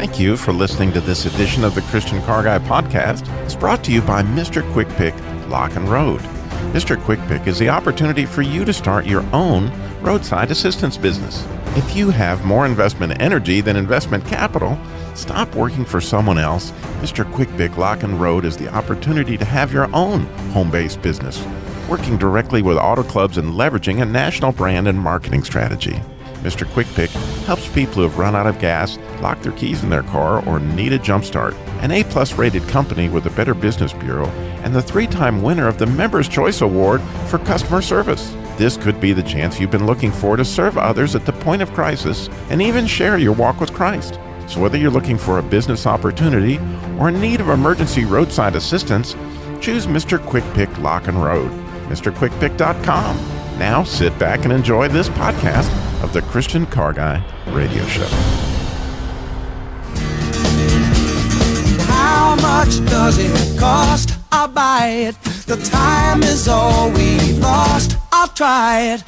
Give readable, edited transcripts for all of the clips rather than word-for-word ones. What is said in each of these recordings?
Thank you for listening to this edition of the Christian Car Guy podcast. It's brought to you by Mr. Quick Pick Lock and Road. Mr. Quick Pick is the opportunity for you to start your own roadside assistance business. If you have more investment energy than investment capital, stop working for someone else. Mr. Quick Pick Lock and Road is the opportunity to have your own home-based business, working directly with auto clubs and leveraging a national brand and marketing strategy. Mr. Quick Pick helps people who have run out of gas, locked their keys in their car, or need a jump start. An A-plus rated company with a Better Business Bureau and the 3-time winner of the Members' Choice Award for customer service. This could be the chance you've been looking for to serve others at the point of crisis and even share your walk with Christ. So whether you're looking for a business opportunity or in need of emergency roadside assistance, choose Mr. Quick Pick Lock and Road. MrQuickPick.com. Now sit back and enjoy this podcast of the Christian Car Guy Radio Show. How much does it cost? I'll buy it. The time is all we've lost. I'll try it.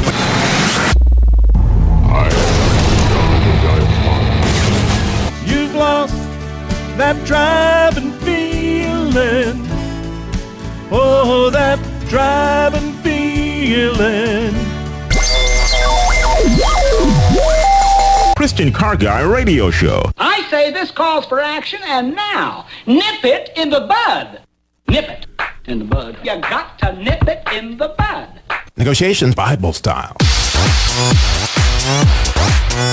You've lost that driving feeling. Oh, that driving feeling. Christian Car Guy Radio Show. I say this calls for action, and now, nip it in the bud. Nip it in the bud. You got to nip it in the bud. Negotiations Bible style.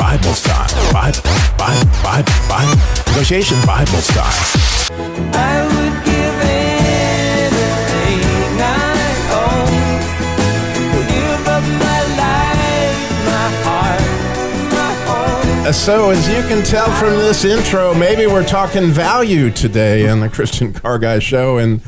Bible style. Bible. Negotiations Bible style. I would give anything I own. Give up my life, my heart, my home. So as you can tell from this intro, maybe we're talking value today on the Christian Car Guy Show. And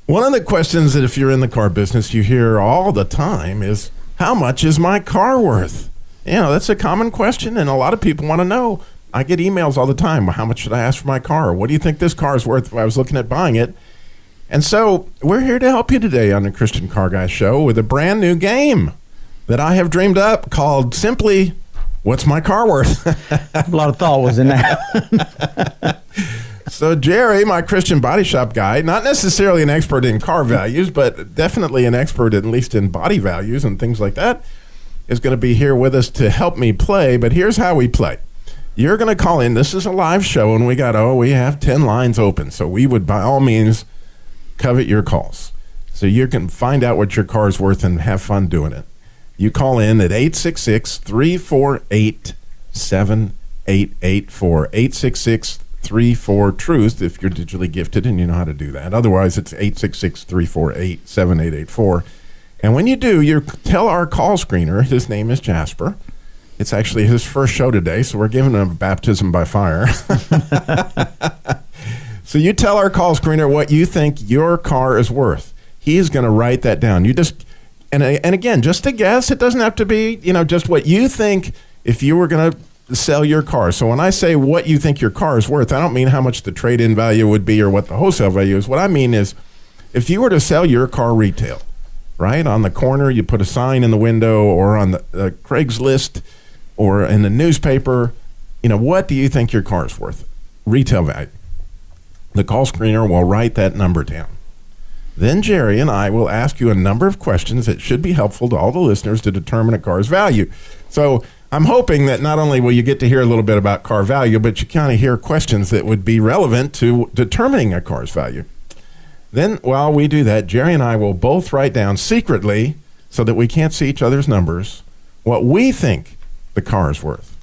one of the questions that if you're in the car business, you hear all the time is, how much is my car worth? You know, that's a common question, and a lot of people want to know. I get emails all the time. How much should I ask for my car? What do you think this car is worth if I was looking at buying it? And so we're here to help you today on the Christian Car Guy Show with a brand new game that I have dreamed up called simply, What's My Car Worth? A lot of thought was in that. So Jerry, my Christian body shop guy, not necessarily an expert in car values, but definitely an expert at least in body values and things like that, is going to be here with us to help me play. But here's how we play. You're going to call in. This is a live show, and we have 10 lines open. So we would, by all means, covet your calls. So you can find out what your car is worth and have fun doing it. You call in at 866-348-7884. 866-34-TRUTH if you're digitally gifted and you know how to do that. Otherwise, it's 866-348-7884. And when you do, you tell our call screener, his name is Jasper. It's actually his first show today, so we're giving him a baptism by fire. So you tell our call screener what you think your car is worth. He is going to write that down. You just, and again, just a guess. It doesn't have to be, just what you think if you were going to sell your car. So when I say what you think your car is worth, I don't mean how much the trade-in value would be or what the wholesale value is. What I mean is if you were to sell your car retail, right, on the corner, you put a sign in the window or on the Craigslist or in the newspaper, what do you think your car is worth? Retail value. The call screener will write that number down. Then Jerry and I will ask you a number of questions that should be helpful to all the listeners to determine a car's value. So I'm hoping that not only will you get to hear a little bit about car value, but you kind of hear questions that would be relevant to determining a car's value. Then while we do that, Jerry and I will both write down secretly, so that we can't see each other's numbers, what we think the car is worth.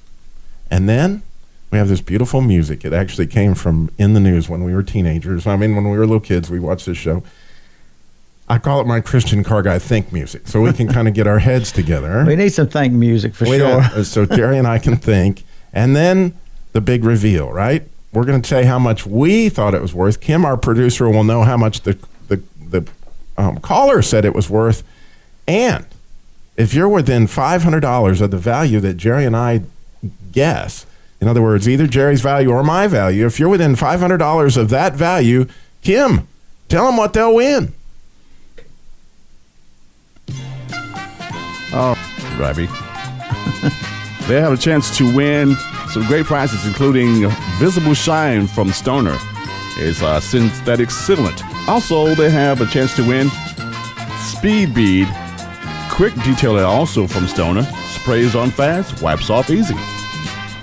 And then we have this beautiful music. It actually came from In the News when we were teenagers. When we were little kids, we watched this show. I call it my Christian Car Guy think music, so we can kind of get our heads together. We need some think music for sure. So Jerry and I can think. And then the big reveal, right? We're going to say how much we thought it was worth. Kim, our producer, will know how much the caller said it was worth. And if you're within $500 of the value that Jerry and I guess, in other words, either Jerry's value or my value, if you're within $500 of that value, Kim, tell them what they'll win. Oh, Robbie. They have a chance to win some great prizes, including Visible Shine from Stoner. It's synthetic sealant. Also, they have a chance to win Speed Bead Quick Detailer, also from Stoner. Sprays on fast, wipes off easy.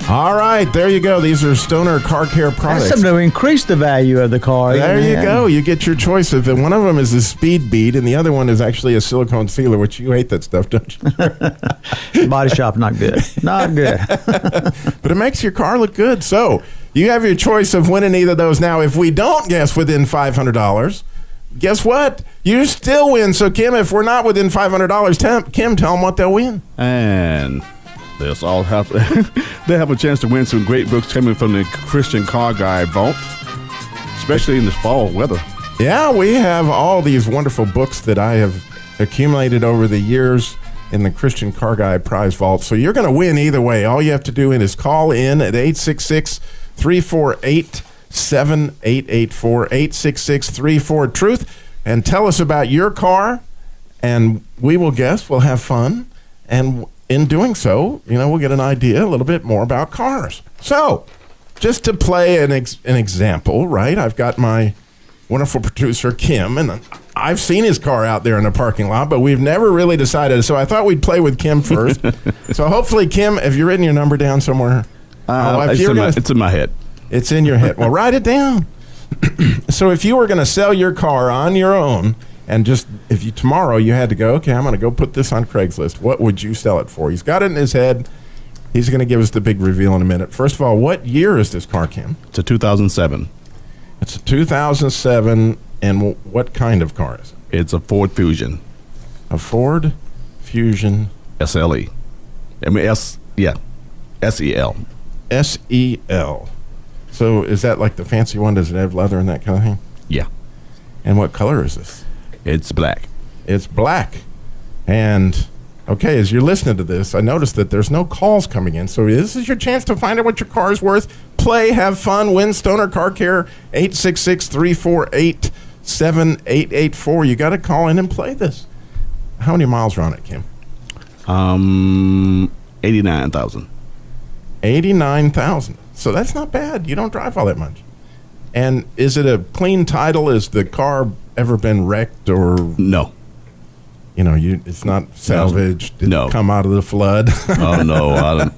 All right, there you go. These are Stoner car care products. That's something to increase the value of the car. There you go. You get your choice of it. One of them is a speed bead, and the other one is actually a silicone sealer, which you hate that stuff, don't you? Body shop, not good. Not good. But it makes your car look good. So you have your choice of winning either of those. Now, if we don't guess within $500, guess what? You still win. So, Kim, if we're not within $500, Kim, tell them what they'll win. And they'll all have they have a chance to win some great books coming from the Christian Car Guy vault, especially in this fall weather. Yeah, we have all these wonderful books that I have accumulated over the years in the Christian Car Guy prize vault. So you're going to win either way. All you have to do is call in at 866-348-7884, 866-34-TRUTH, and tell us about your car, and we will guess. We'll have fun, and in doing so, we'll get an idea a little bit more about cars. So, just to play an example, right? I've got my wonderful producer, Kim, and I've seen his car out there in the parking lot, but we've never really decided. So I thought we'd play with Kim first. So hopefully, Kim, have you written your number down somewhere? It's in my head. It's in your head. Well, write it down. So if you were going to sell your car on your own, and just tomorrow you had to go, okay, I'm going to go put this on Craigslist, what would you sell it for? He's got it in his head. He's going to give us the big reveal in a minute. First of all, what year is this car, Kim? It's a 2007. It's a 2007, and what kind of car is it? It's a Ford Fusion. A Ford Fusion. SLE. I mean, SEL. SEL. So is that like the fancy one? Does it have leather and that kind of thing? Yeah. And what color is this? It's black. It's black. And, okay, as you're listening to this, I noticed that there's no calls coming in. So this is your chance to find out what your car is worth. Play, have fun, win Stoner Car Care, 866-348-7884. You got to call in and play this. How many miles are on it, Kim? 89,000. 89,000. So that's not bad. You don't drive all that much. And is it a clean title? Has the car ever been wrecked or? No. It's not salvaged. Did it come out of the flood? Oh, no. I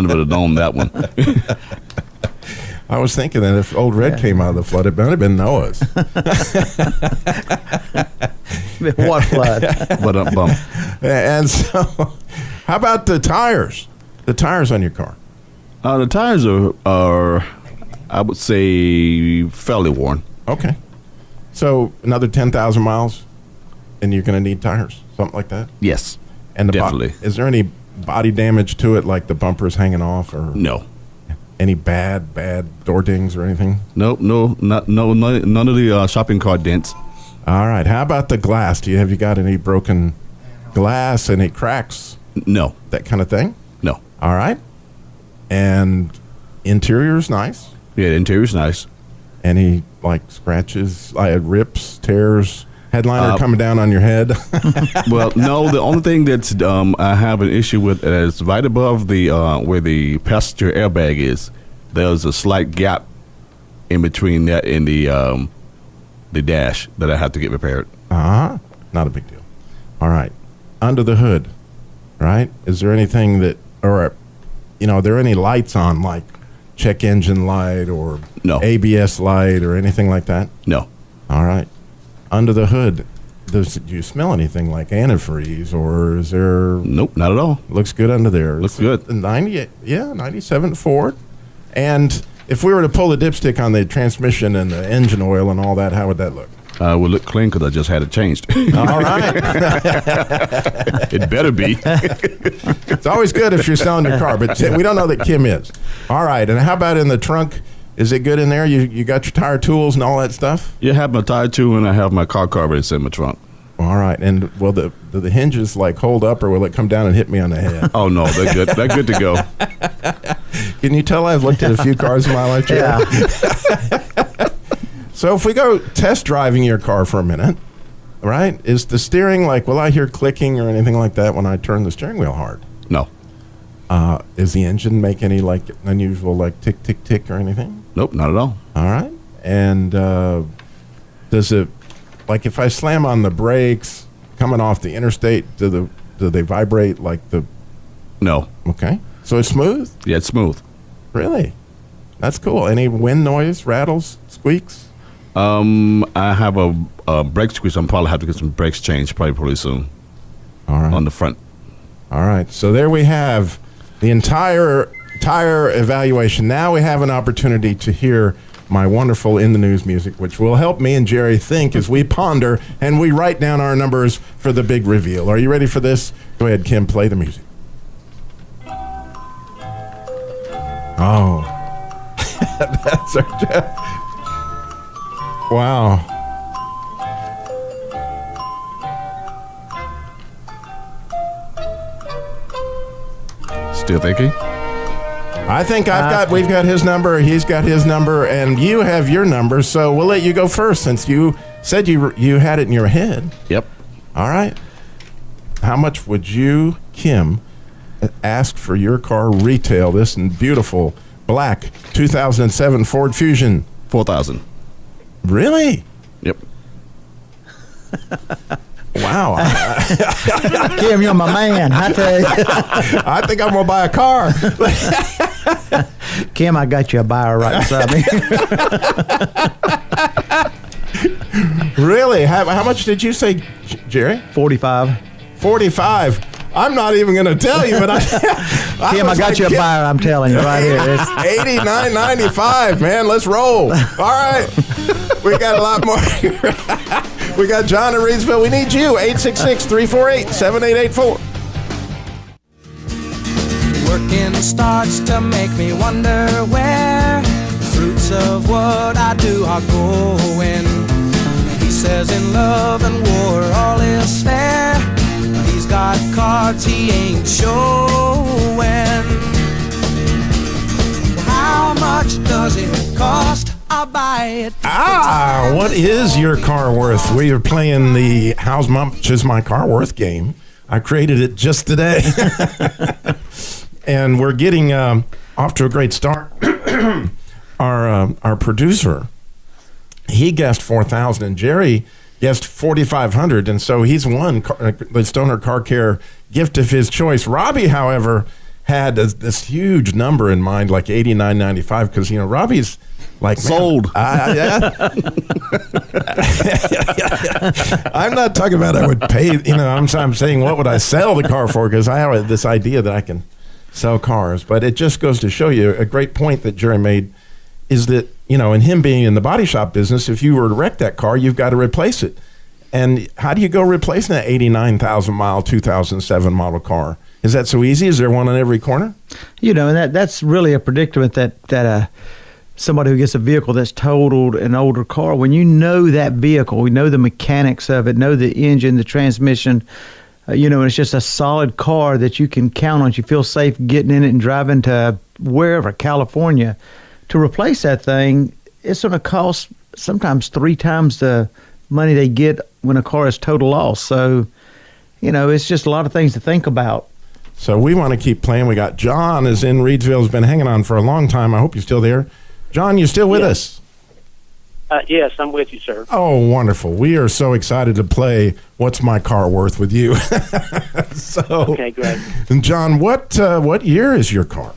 never have known that one. I was thinking that if Old Red came out of the flood, it might have been Noah's. What flood? Bump. And so, how about the tires? The tires on your car? The tires are, I would say, fairly worn. Okay. So another 10,000 miles, and you're going to need tires, something like that? Yes, and definitely. Is there any body damage to it, like the bumper's hanging off? Or no. Any bad door dings or anything? None of the shopping cart dents. All right. How about the glass? Have you got any broken glass, any cracks? No. That kind of thing? No. All right. And interior's nice? Yeah, the interior's nice. Any, scratches, rips, tears, headliner coming down on your head? Well, no. The only thing that's I have an issue with is right above the where the passenger airbag is. There's a slight gap in between that and the dash that I have to get repaired. Not a big deal. All right. Under the hood, right? Is there anything that, or are there any lights on, like check engine light or no ABS light or anything like that? No. All right. Under the hood, do you smell anything like antifreeze, or is there? Nope, not at all. Looks good under there. Looks good. 97 Ford. And if we were to pull the dipstick on the transmission and the engine oil and all that, how would that look? Will look clean because I just had it changed. All right. It better be. It's always good if you're selling your car, but we don't know that Kim is. All right. And how about in the trunk? Is it good in there? You got your tire tools and all that stuff? Yeah, I have my tire tool and I have my car carburetor in my trunk. All right. And will the hinges hold up, or will it come down and hit me on the head? Oh, no. They're good. They're good to go. Can you tell I've looked at a few cars in my life? Yeah. So if we go test driving your car for a minute, right, is the steering will I hear clicking or anything like that when I turn the steering wheel hard? No. Does the engine make any like unusual like tick tick tick or anything? Nope, not at all. All right. And does it, like if I slam on the brakes coming off the interstate, do they vibrate like the? No. Okay. So it's smooth? Yeah, it's smooth. Really? That's cool. Any wind noise, rattles, squeaks? I have a brake squeeze. I'm probably have to get some brakes changed pretty soon. All right. On the front. All right. So there we have the entire evaluation. Now we have an opportunity to hear my wonderful In the News music, which will help me and Jerry think as we ponder and we write down our numbers for the big reveal. Are you ready for this? Go ahead, Kim, play the music. Oh. That's our wow. Still thinking? I think we've got his number, he's got his number, and you have your number, so we'll let you go first since you said you had it in your head. Yep. All right. How much would you, Kim, ask for your car retail, this beautiful black 2007 Ford Fusion? $4,000. Really? Yep. Wow. Kim, you're my man. I tell you. I think I'm going to buy a car. Kim, I got you a buyer right beside me. Really? How much did you say, Jerry? 45. 45. I'm not even going to tell you, but Kim, I got you a buyer, I'm telling you right here. $89.95, man. Let's roll. All right. We got a lot more. We got John in Reidsville. We need you. 866-348-7884. Working starts to make me wonder where the fruits of what I do are going. He says in love and war all is fair. He's got cards he ain't showing. How much does it cost? I'll buy it. What is your car worth? We are playing the How Much Is My Car Worth game. I created it just today. And we're getting off to a great start. Our producer, he guessed 4,000, and Jerry guessed 4,500, and so he's won the Stoner Car Care gift of his choice. Robbie, however, had this huge number in mind, like $89.95, because Robbie's like sold. Yeah. I'm not talking about I would pay. I'm saying what would I sell the car for? Because I have this idea that I can sell cars, but it just goes to show you a great point that Jerry made is that, and him being in the body shop business, if you were to wreck that car, you've got to replace it. And how do you go replacing that 89,000 mile 2007 model car? Is that so easy? Is there one on every corner? And that's really a predicament that somebody who gets a vehicle that's totaled, an older car, when you know that vehicle, we know the mechanics of it, know the engine, the transmission, and it's just a solid car that you can count on. You feel safe getting in it and driving to wherever, California. To replace that thing, it's going to cost sometimes 3 times the money they get when a car is total loss. So, it's just a lot of things to think about. So we want to keep playing. We got John is in Reidsville, has been hanging on for a long time. I hope you're still there. John, you still with us? Yes, I'm with you, sir. Oh, wonderful. We are so excited to play What's My Car Worth with you. Okay, great. And John, what year is your car?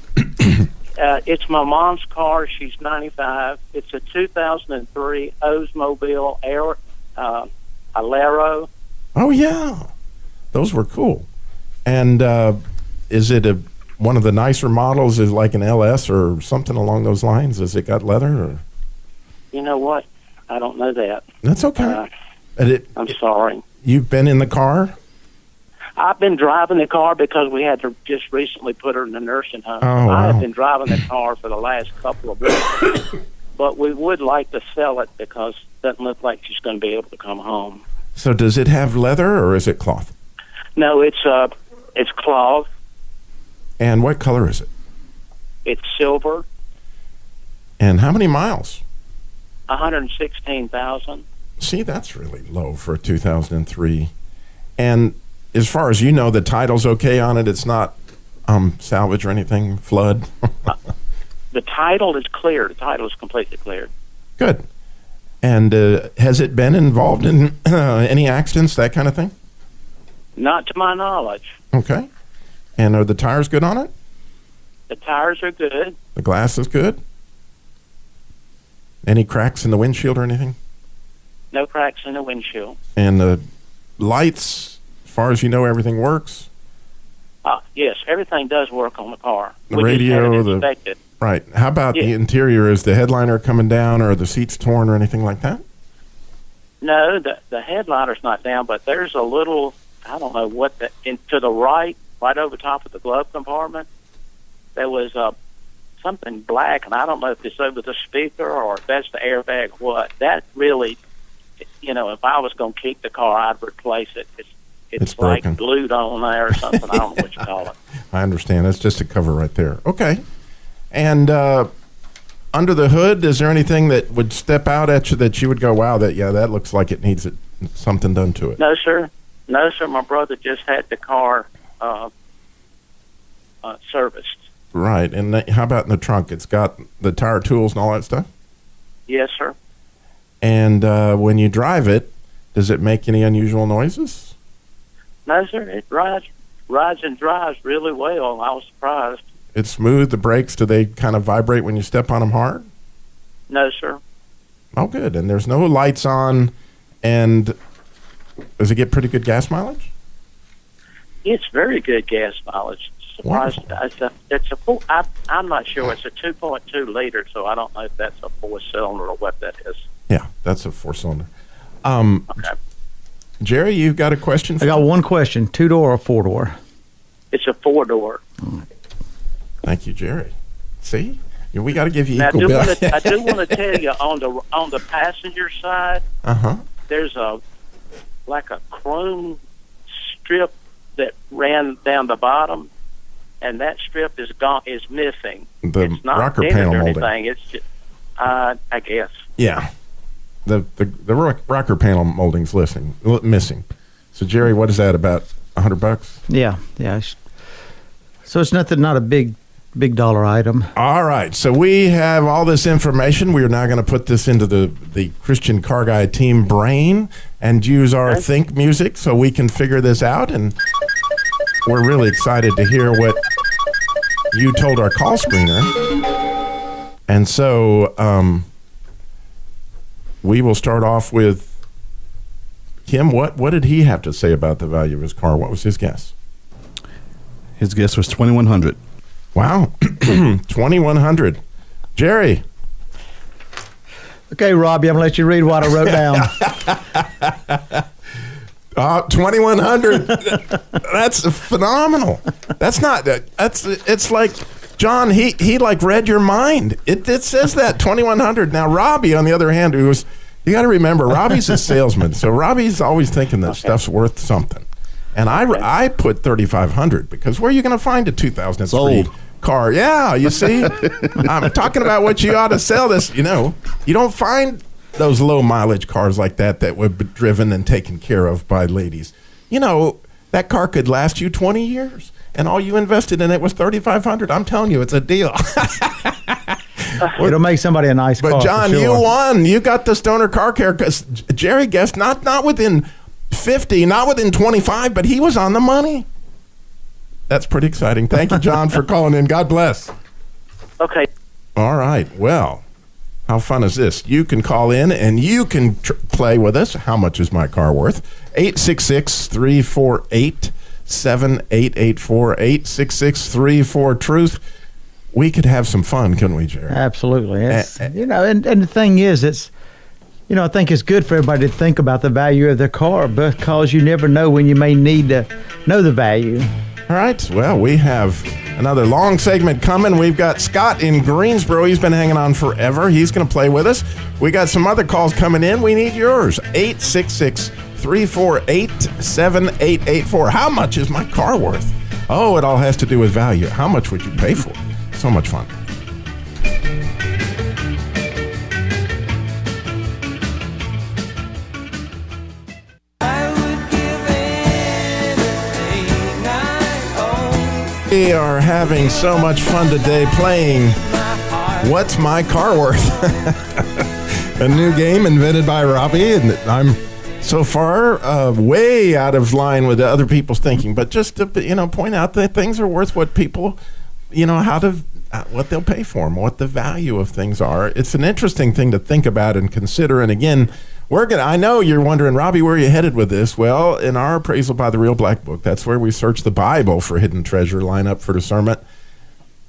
It's my mom's car. She's 95. It's a 2003 Oldsmobile Alero. Oh, yeah. Those were cool. And is it one of the nicer models? Is it like an LS or something along those lines? Has it got leather? Or? You know what? I don't know that. That's okay. I'm sorry. You've been in the car? I've been driving the car because we had to just recently put her in the nursing home. Oh, wow. I have been driving the car for the last couple of weeks, but we would like to sell it because it doesn't look like she's going to be able to come home. So does it have leather or is it cloth? No, it's cloth. And what color is it? It's silver. And how many miles? 116,000. See, that's really low for a 2003. And as far as you know, the title's okay on it. It's not salvage or anything? Flood? The title is clear. The title is completely clear. Good. And has it been involved in any accidents, that kind of thing? Not to my knowledge. Okay. And are the tires good on it? The tires are good. The glass is good? Any cracks in the windshield or anything? No cracks in the windshield. And the lights, as far as you know, everything works? Yes, everything does work on the car. The We just radio, had it inspected. Right. How about the Yeah. interior? Is the headliner coming down, or are the seats torn or anything like that? No, the headliner's not down, but there's a little, I don't know what, to the right over top of the glove compartment, there was something black, and I don't know if it's over the speaker or if that's the airbag or what. That really, if I was going to keep the car, I'd replace it. It's like broken. glued on there or something. I don't know what you call it. I understand. That's just a cover right there. Okay. And under the hood, is there anything that would step out at you that you would go, wow, that looks like it needs something done to it? No, sir. My brother just had the car serviced. Right. And how about in the trunk? It's got the tire tools and all that stuff? Yes, sir. And when you drive it, does it make any unusual noises? No, sir. It rides and drives really well. I was surprised. It's smooth. The brakes, do they kind of vibrate when you step on them hard? No, sir. Oh, good. And there's no lights on. And does it get pretty good gas mileage? It's very good gas mileage. Surprised. Wonderful. I'm not sure. It's a 2.2 liter, so I don't know if that's a 4-cylinder or what that is. Yeah, that's a 4-cylinder. Okay. Jerry, you've got a question? I got one question: 2-door or 4-door? It's a 4-door. Thank you, Jerry. See, we got to give you Now, equal bill. I do want to tell you on the passenger side, there's like a chrome strip that ran down the bottom, and that strip is missing. It's not rocker dented panel or molding. anything. It's just, I guess. Yeah, the rocker panel molding's missing. So, Jerry, what is that, about $100? Yeah. So it's not a big dollar item. All right. So we have all this information. We are now going to put this into the Christian Car Guy team brain and use our think music so we can figure this out. And we're really excited to hear what you told our call screener. And so we will start off with Kim. What did he have to say about the value of his car? What was his guess? His guess was $2,100. Wow. $2,100. Jerry. Okay, Robbie, I'm going to let you read what I wrote down. $2,100. That's phenomenal. It's like, John, he like read your mind. It says that, $2,100. Now, Robbie, on the other hand, you got to remember, Robbie's a salesman. So Robbie's always thinking that stuff's worth something. And I put $3,500 because where are you going to find a 2003 Sold. car? Yeah, you see, I'm talking about what you ought to sell this. You don't find those low mileage cars like that would be driven and taken care of by ladies. That car could last you 20 years, and all you invested in it was $3,500. I'm telling you, it's a deal. It'll make somebody a nice car. But John, for sure. you won. You got the Stoner Car Care because Jerry guessed not within 50, not within 25, but he was on the money. That's pretty exciting. Thank you, John, for calling in. God bless. Okay. All right. Well, how fun is this? You can call in and you can play with us. How much is my car worth? 866-348-7884. 866-34-TRUTH. We could have some fun, couldn't we, Jerry? Absolutely. And the thing is, I think it's good for everybody to think about the value of their car because you never know when you may need to know the value. All right. Well, we have another long segment coming. We've got Scott in Greensboro. He's been hanging on forever. He's going to play with us. We got some other calls coming in. We need yours. 866-348-7884. How much is my car worth? Oh, it all has to do with value. How much would you pay for it? So much fun. We are having so much fun today playing What's My Car Worth? A new game invented by Robbie, and I'm so far way out of line with other people's thinking, but just to point out that things are worth what people, what they'll pay for them, what the value of things are. It's an interesting thing to think about and consider. And again, I know you're wondering, Robbie, where are you headed with this? Well, in our appraisal by the Real Black Book, that's where we search the Bible for hidden treasure, line up for discernment,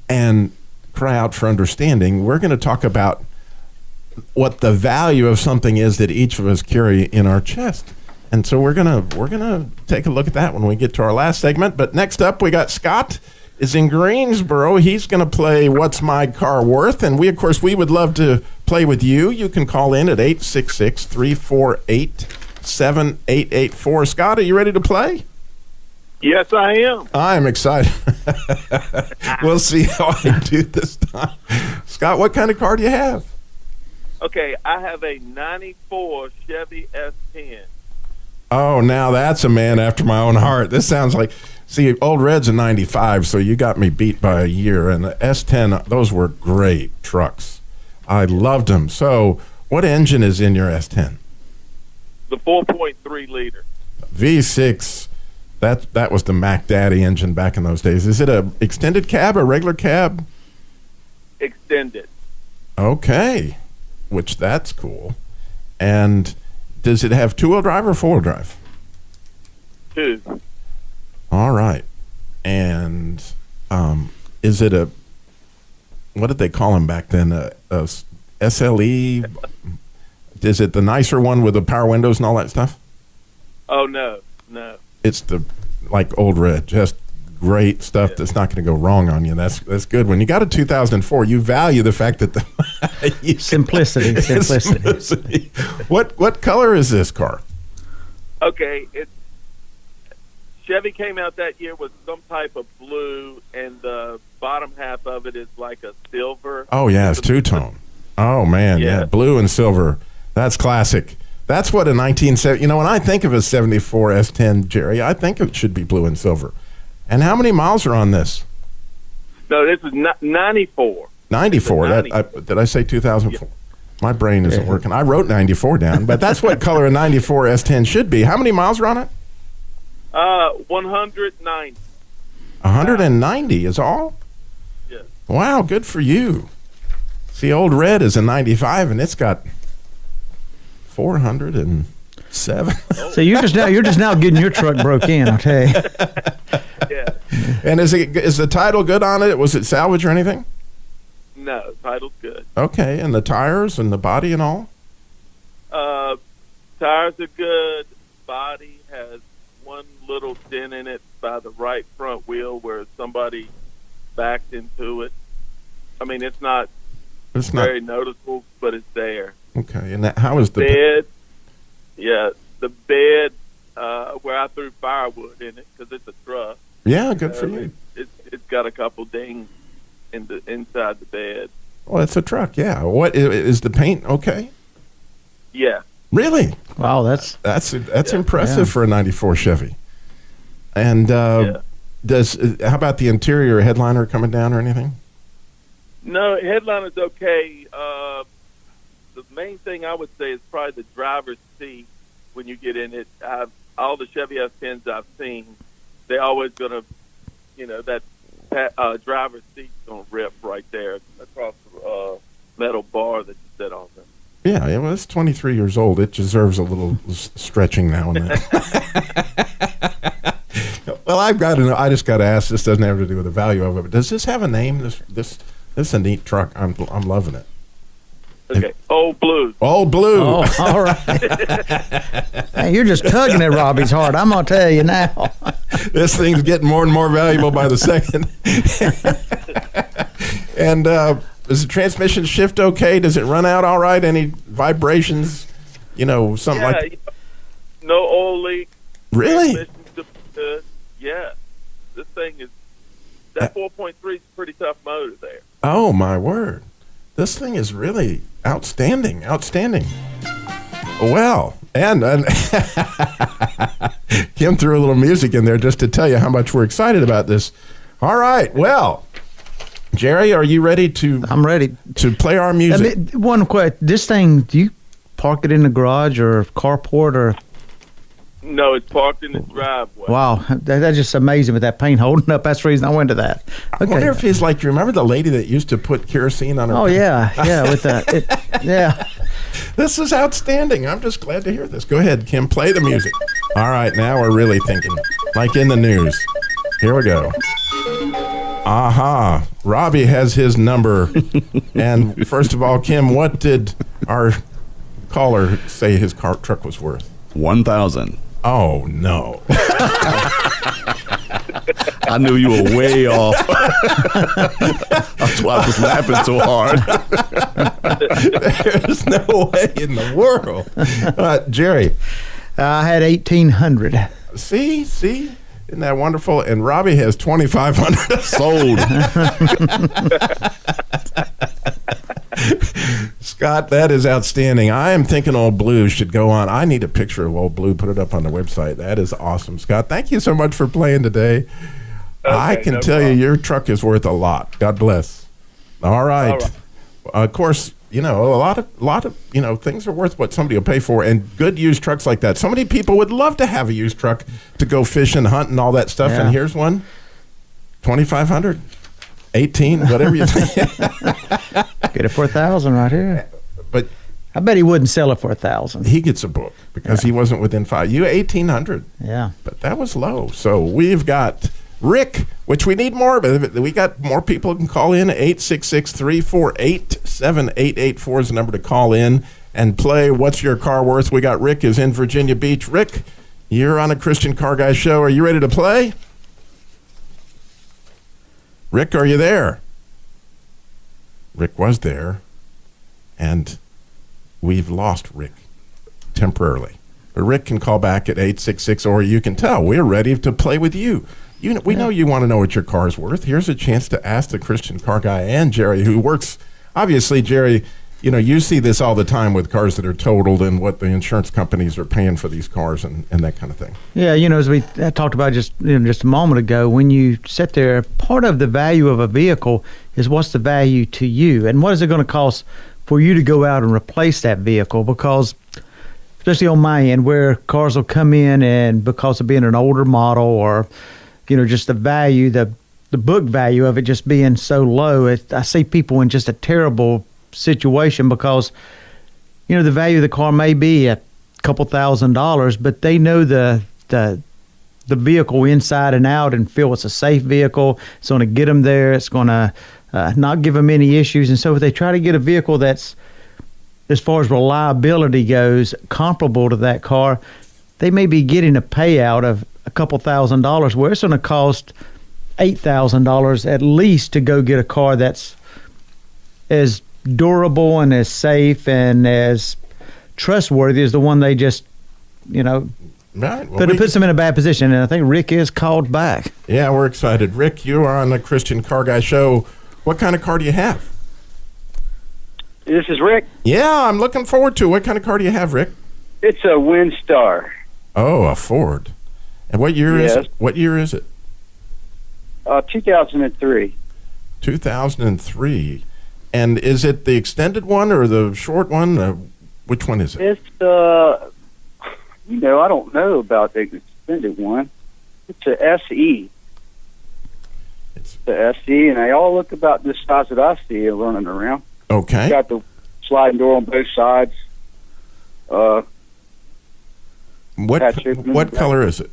and cry out for understanding. We're going to talk about what the value of something is that each of us carry in our chest. And so we're gonna take a look at that when we get to our last segment. But next up, we got Scott is in Greensboro. He's going to play What's My Car Worth? And we would love to play with you. You can call in at 866-348-7884. Scott, are you ready to play? Yes, I am. I'm excited. We'll see how I do this time. Scott, what kind of car do you have? Okay, I have a 94 Chevy S10. Oh, now that's a man after my own heart. This sounds like, see, Old Red's a 95, so you got me beat by a year. And the S10, those were great trucks. I loved them. So what engine is in your S10? The 4.3 liter. V6. That was the Mac Daddy engine back in those days. Is it a extended cab, a regular cab? Extended. Okay. Which that's cool. And does it have two-wheel drive or four-wheel drive? Two. All right. And is it what did they call them back then? A SLE? Is it the nicer one with the power windows and all that stuff? Oh, no. It's the Old Red, just great stuff that's not going to go wrong on you. That's good. When you got a 2004, you value the fact that simplicity. What color is this car? Okay, Chevy came out that year with some type of blue, and the bottom half of it is like a silver. Oh yeah, it's two-tone. Oh man, yeah, blue and silver. That's classic. That's what a 1970. When I think of a 74 S10, Jerry, I think it should be blue and silver. And how many miles are on this? No, this is 94. 94. Did I say 2004? Yeah. My brain isn't working. I wrote 94 down, but that's what color a 94 S10 should be. How many miles are on it? 190. 190 is all? Yes. Wow, good for you. See, Old Red is a 95, and it's got 407. So you're just now getting your truck broke in, I'll tell you. Yeah. And is the title good on it? Was it salvage or anything? No, title's good. Okay, and the tires and the body and all? Tires are good. Body has one little dent in it by the right front wheel where somebody backed into it. I mean, it's not very noticeable, but it's there. Okay, and how is the bed? Yeah, the bed where I threw firewood in it because it's a truck. Yeah, good for you. It's got a couple dings inside the bed. Well, it's a truck. Yeah. What is the paint? Okay. Yeah. Really? Wow, that's impressive for a '94 Chevy. And how about the interior headliner coming down or anything? No, headliner's okay. The main thing I would say is probably the driver's seat when you get in it. All the Chevy S10s I've seen, they're always going to, that driver's seat's going to rip right there across the metal bar that you sit on them. Yeah, well, it's 23 years old. It deserves a little stretching now and then. Well, I just got to ask. This doesn't have to do with the value of it, but does this have a name? This is a neat truck. I'm loving it. Okay, Old Blue. Old Blue. Oh, all right. Hey, you're just tugging at Robbie's heart. I'm gonna tell you now. This thing's getting more and more valuable by the second. And does the transmission shift okay? Does it run out all right? Any vibrations? Something like. No oil leak. Really? Yeah. This thing is. That 4.3 is a pretty tough motor there. Oh my word! This thing is really outstanding. Well, and Kim threw a little music in there just to tell you how much we're excited about this. All right. Well, Jerry, are you ready to? I'm ready to play our music. One question: this thing, do you park it in the garage or carport or? No, it's parked in the driveway. Wow, that's just amazing with that paint holding up. That's the reason I went to that. I wonder if he's like, you remember the lady that used to put kerosene on her? Oh, yeah, with that. Yeah. This is outstanding. I'm just glad to hear this. Go ahead, Kim, play the music. All right, now we're really thinking, like in the news. Here we go. Aha, Robbie has his number. And first of all, Kim, what did our caller say his truck was worth? $1,000. Oh, no. I knew you were way off. That's why I was laughing so hard. There's no way in the world. Jerry. I had 1,800. See? Isn't that wonderful? And Robbie has 2,500. Sold. Scott, that is outstanding. I am thinking Old Blue should go on. I need a picture of Old Blue, put it up on the website. That is awesome. Scott, thank you so much for playing today. Okay, I can tell you your truck is worth a lot. God bless. All right. Of course, a lot of things are worth what somebody will pay for, and good used trucks like that. So many people would love to have a used truck to go fishing, hunting, all that stuff. Yeah. And here's one, 2,500. 18, whatever you think. Get it for 1,000 right here. But I bet he wouldn't sell it for 1,000. He gets a book because he wasn't within 5. You 1,800. Yeah. But that was low. So we've got Rick, which we need more, but we got more people who can call in. 866-348-7884 is the number to call in and play What's Your Car Worth? We got Rick is in Virginia Beach. Rick, you're on a Christian Car Guy show. Are you ready to play? Rick, are you there? Rick was there, and we've lost Rick temporarily. But Rick can call back at 866, or you can tell we're ready to play with you. We know you want to know what your car's worth. Here's a chance to ask the Christian Car Guy and Jerry, who works. Obviously, Jerry, you see this all the time with cars that are totaled and what the insurance companies are paying for these cars and that kind of thing. Yeah, as we talked about just a moment ago, when you sit there, part of the value of a vehicle is what's the value to you, and what is it going to cost for you to go out and replace that vehicle? Because especially on my end, where cars will come in and because of being an older model or just the value, the book value of it just being so low, I see people in just a terrible situation because the value of the car may be a couple $1,000s, but they know the vehicle inside and out and feel it's a safe vehicle. It's going to get them there. It's going to not give them any issues. And so if they try to get a vehicle that's, as far as reliability goes, comparable to that car, they may be getting a payout of a couple $1,000s where it's going to cost $8,000 at least to go get a car that's as durable and as safe and as trustworthy as the one they just, right. But it puts them in a bad position, and I think Rick is called back. Yeah, we're excited. Rick, you are on the Christian Car Guy show. What kind of car do you have? This is Rick. Yeah, I'm looking forward to it. What kind of car do you have, Rick? It's a Windstar. Oh, a Ford. And what year is it? What year is it? 2003. 2003. And is it the extended one or the short one? Which one is it? It's I don't know about the extended one. It's a SE. It's the SE, and they all look about this size that I see running around. Okay. It's got the sliding door on both sides. What color is it?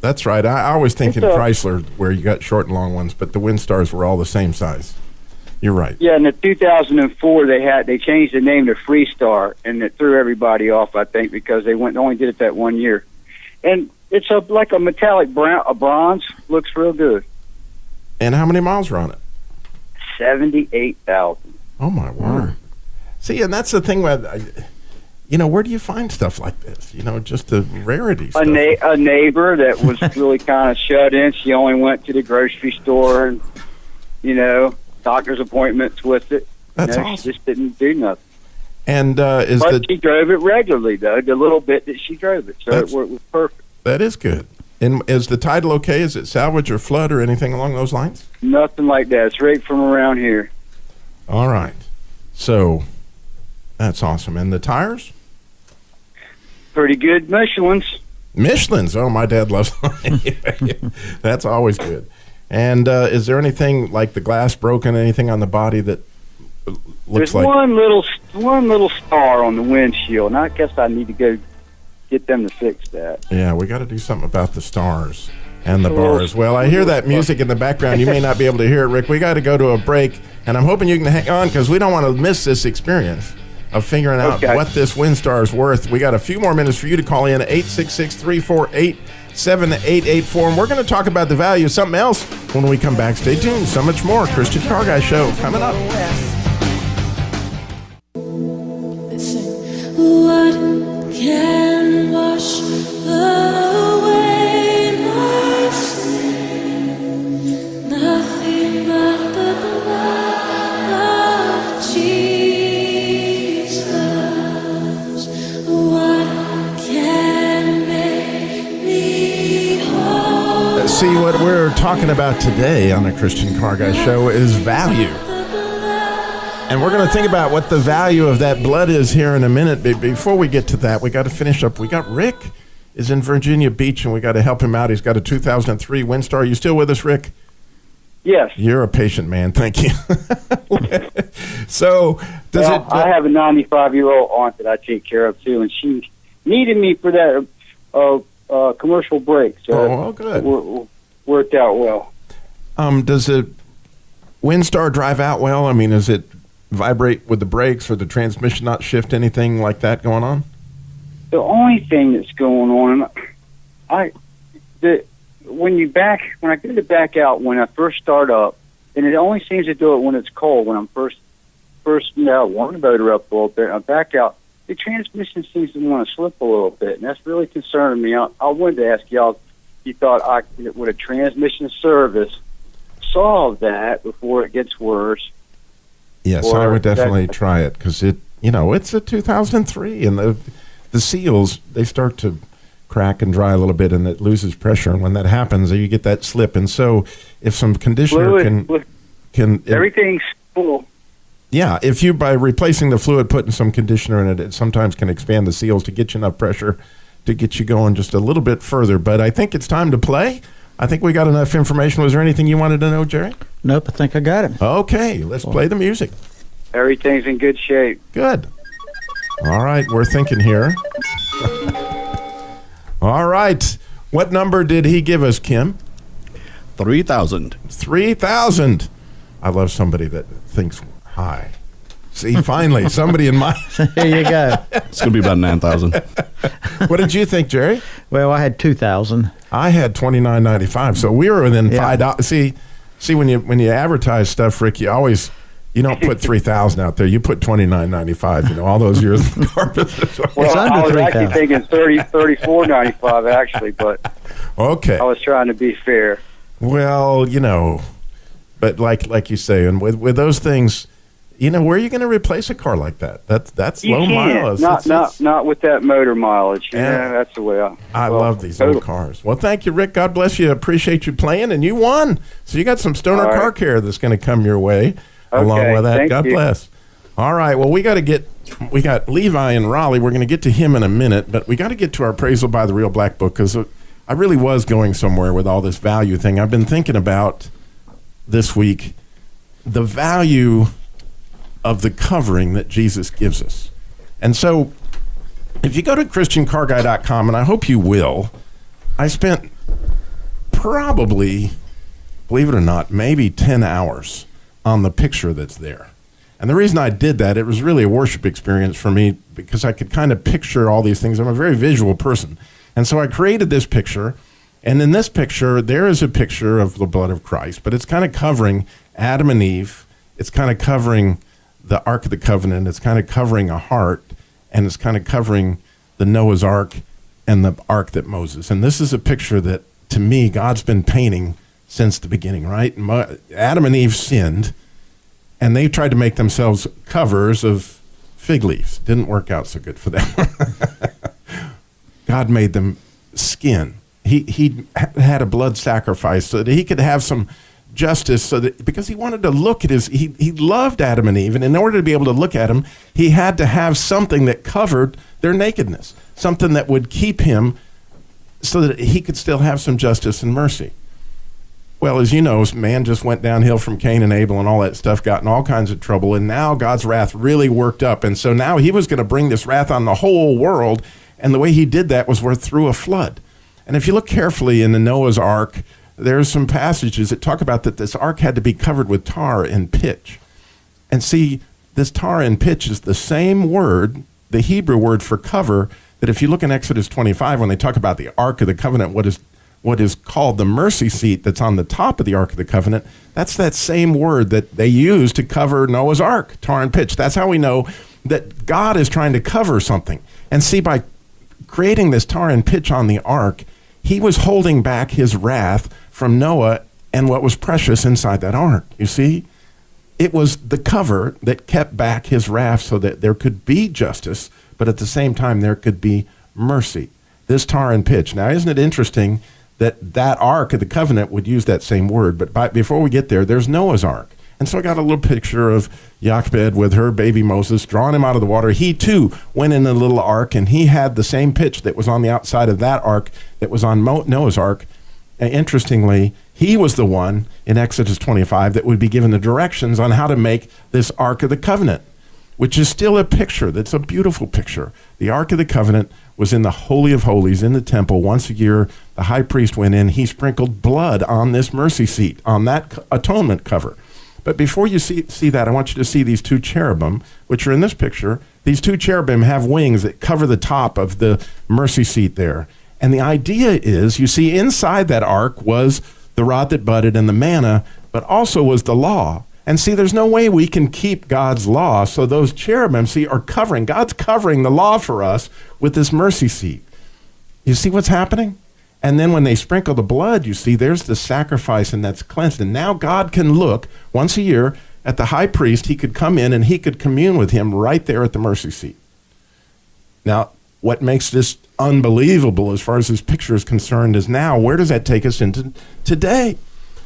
That's right. I always think in Chrysler where you got short and long ones, but the Windstars were all the same size. You're right. Yeah, in the 2004 they changed the name to Freestar, and it threw everybody off, I think, because they only did it that 1 year. And it's like a metallic brown, a bronze, looks real good. And how many miles are on it? 78,000. Oh my word! See, and that's the thing with, where do you find stuff like this? Just the rarity stuff. A neighbor that was really kind of shut in. She only went to the grocery store and, doctor's appointments with it. That's awesome. She just didn't do nothing. And she drove it regularly, though, the little bit that she drove it. So it was perfect. That is good. And is the title okay? Is it salvage or flood or anything along those lines? Nothing like that. It's right from around here. All right. So that's awesome. And the tires? Pretty good Michelin's. Michelin's. Oh, my dad loves them. That's always good. And is there anything like the glass broken, anything on the body that looks There's like... one little star on the windshield, and I guess I need to go get them to fix that. Yeah, we got to do something about the stars and the bars. Well, I hear that music in the background. You may not be able to hear it, Rick. We got to go to a break, and I'm hoping you can hang on because we don't want to miss this experience of figuring out what this WinStar is worth. We got a few more minutes for you to call in at 866-348-7884, and we're going to talk about the value of something else when we come back. Stay tuned. So much more. Christian Car Guy Show coming up. What can wash away my sin? Nothing but the blood of Jesus. What can make me whole? See, what we're talking about today on the Christian Car Guy Show is value. And we're going to think about what the value of that blood is here in a minute. But before we get to that, we got to finish up. We got Rick is in Virginia Beach, and we got to help him out. He's got a 2003 WinStar. Are you still with us, Rick? Yes. You're a patient man. Thank you. So, I have a 95-year-old aunt that I take care of, too, and she needed me for that commercial break. So good. Worked out well. Does the WinStar drive out well? I mean, does it vibrate with the brakes or the transmission not shift, anything like that going on? The only thing that's going on, when I go to back out when I first start up, and it only seems to do it when it's cold. When I'm first warm the motor up a little bit, I back out. The transmission seems to want to slip a little bit, and that's really concerning me. I wanted to ask y'all if you thought would a transmission service solve that before it gets worse? Yes, I would definitely try it because it's a 2003 and the seals, they start to crack and dry a little bit and it loses pressure, and when that happens you get that slip. And so if some conditioner can everything's full. Yeah, if you by replacing the fluid, putting some conditioner in it sometimes can expand the seals to get you enough pressure to get you going just a little bit further. But I think it's time to play. I think we got enough information. Was there anything you wanted to know, Jerry? Nope, I think I got it. Okay, let's play the music. Everything's in good shape. Good. All right, we're thinking here. All right. What number did he give us, Kim? 3,000. 3,000. I love somebody that thinks high. See, finally, somebody in my... There you go. It's going to be about 9,000. What did you think, Jerry? Well, I had 2,000. I had $29.95, so we were within $5. See, when you advertise stuff, Rick, you don't put 3,000 out there. You put $29.95. All those years in the car business. Well, I was actually thinking $34.95 actually, but okay, I was trying to be fair. Well, but like you say, and with those things, where are you going to replace a car like that? That's low mileage. Not with that motor mileage. Yeah, that's the way I love these old cars. Well, thank you, Rick. God bless you. Appreciate you playing, and you won. So you got some Stoner Car Care that's going to come your way along with that. God bless. All right. Well, we got Levi in Raleigh. We're going to get to him in a minute, but we got to get to our appraisal by the Real Black Book because I really was going somewhere with all this value thing. I've been thinking about this week the value of the covering that Jesus gives us. And so if you go to ChristianCarGuy.com, and I hope you will, I spent probably, believe it or not, maybe 10 hours on the picture that's there. And the reason I did that, it was really a worship experience for me because I could kind of picture all these things. I'm a very visual person. And so I created this picture. And in this picture, there is a picture of the blood of Christ, but it's kind of covering Adam and Eve. It's kind of covering the Ark of the Covenant. It's kind of covering a heart, and it's kind of covering the Noah's Ark and the ark that Moses. And this is a picture that, to me, God's been painting since the beginning, right? Adam and Eve sinned, and they tried to make themselves covers of fig leaves. Didn't work out so good for them. God made them skin. he had a blood sacrifice so that he could have some justice, so that because he wanted to look at he loved Adam and Eve, and in order to be able to look at him, he had to have something that covered their nakedness, something that would keep him so that he could still have some justice and mercy. Well, as you know, man just went downhill from Cain and Abel and all that stuff, got in all kinds of trouble, and now God's wrath really worked up. And so now he was going to bring this wrath on the whole world, and the way he did that was through a flood. And if you look carefully in the Noah's Ark, there's some passages that talk about that this ark had to be covered with tar and pitch. And see, this tar and pitch is the same word, the Hebrew word for cover, that if you look in Exodus 25, when they talk about the Ark of the Covenant, what is called the mercy seat that's on the top of the Ark of the Covenant, that's that same word that they used to cover Noah's Ark, tar and pitch. That's how we know that God is trying to cover something. And see, by creating this tar and pitch on the ark, he was holding back his wrath from Noah and what was precious inside that ark. You see, it was the cover that kept back his wrath so that there could be justice, but at the same time there could be mercy. This tar and pitch. Now, isn't it interesting that Ark of the Covenant would use that same word? But before we get there, there's Noah's Ark. And so I got a little picture of Jochebed with her baby Moses, drawing him out of the water. He, too, went in a little ark, and he had the same pitch that was on the outside of that ark that was on Noah's Ark. And interestingly, he was the one in Exodus 25 that would be given the directions on how to make this Ark of the Covenant, which is still a picture. That's a beautiful picture. The Ark of the Covenant was in the Holy of Holies in the temple. Once a year, the high priest went in. He sprinkled blood on this mercy seat, on that atonement cover. But before you see that, I want you to see these two cherubim, which are in this picture. These two cherubim have wings that cover the top of the mercy seat there. And the idea is, you see, inside that ark was the rod that budded and the manna, but also was the law. And see, there's no way we can keep God's law. So those cherubim, see, are covering. God's covering the law for us with this mercy seat. You see what's happening? And then when they sprinkle the blood, you see, there's the sacrifice, and that's cleansed. And now God can look once a year at the high priest. He could come in and he could commune with him right there at the mercy seat. Now, what makes this unbelievable as far as this picture is concerned is now, where does that take us into today?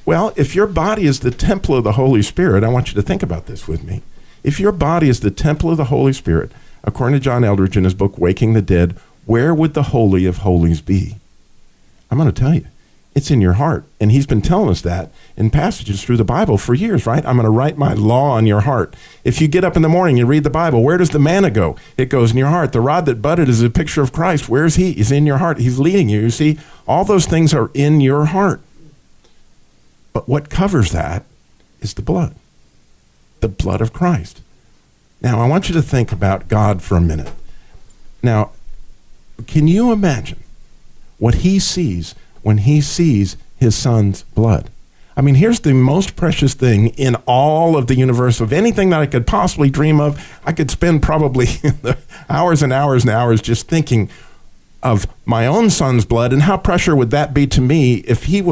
Well, if your body is the temple of the Holy Spirit, I want you to think about this with me. If your body is the temple of the Holy Spirit, according to John Eldridge in his book, Waking the Dead, where would the Holy of Holies be? I'm going to tell you, it's in your heart. And he's been telling us that in passages through the Bible for years, right? I'm going to write my law on your heart. If you get up in the morning and read the Bible, where does the manna go? It goes in your heart. The rod that budded is a picture of Christ. Where is he? He's in your heart. He's leading you. You see, all those things are in your heart. But what covers that is the blood of Christ. Now, I want you to think about God for a minute. Now, can you imagine what he sees when he sees his son's blood? I mean, here's the most precious thing in all of the universe. Of anything that I could possibly dream of, I could spend probably hours and hours and hours just thinking of my own son's blood, and how precious would that be to me if he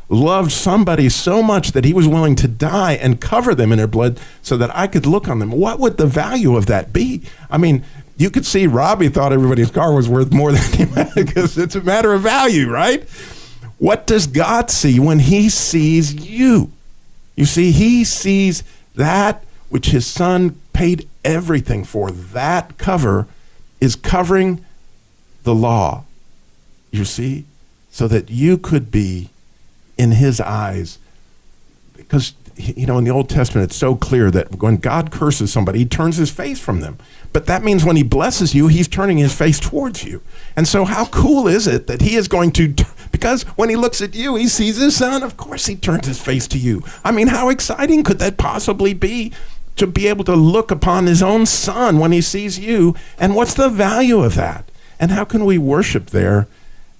loved somebody so much that he was willing to die and cover them in their blood so that I could look on them. What would the value of that be? I mean, you could see Robbie thought everybody's car was worth more than him because it's a matter of value, right? What does God see when he sees you? You see, he sees that which his son paid everything for. That cover is covering the law, you see, so that you could be in his eyes. Because, you know, in the Old Testament, it's so clear that when God curses somebody, he turns his face from them. But that means when he blesses you, he's turning his face towards you. And so how cool is it that he is going to, because when he looks at you, he sees his son, of course he turns his face to you. I mean, how exciting could that possibly be, to be able to look upon his own son when he sees you? And what's the value of that? And how can we worship there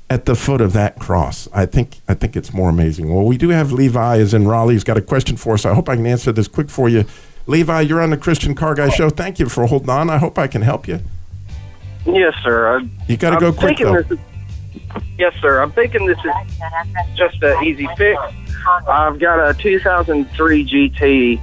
at the foot of that cross? I think it's more amazing. Well, we do have Levi is in Raleigh. He's got a question for us. I hope I can answer this quick for you. Levi, you're on the Christian Car Guy Show. Thank you for holding on. I hope I can help you. Yes, sir. You got to go quick, though. Yes, sir. I'm thinking this is just an easy fix. I've got a 2003 GT,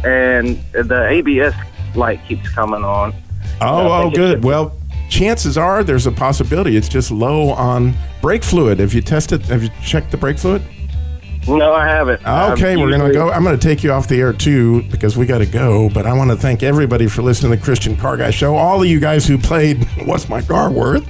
and the ABS light keeps coming on. Oh, good. Well, chances are there's a possibility it's just low on brake fluid. Have you tested? Have you checked the brake fluid? No, I haven't. Okay, we're going to go. I'm going to take you off the air, too, because we got to go. But I want to thank everybody for listening to the Christian Car Guy Show. All of you guys who played What's My Car Worth?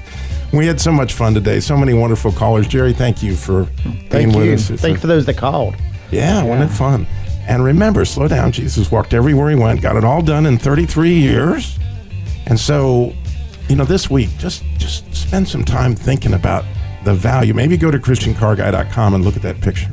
We had so much fun today. So many wonderful callers. Jerry, thank you for being with us. Thank you for those that called. Yeah, wasn't it fun? And remember, slow down. Jesus walked everywhere he went, got it all done in 33 years. And so, this week, just spend some time thinking about the value. Maybe go to ChristianCarGuy.com and look at that picture.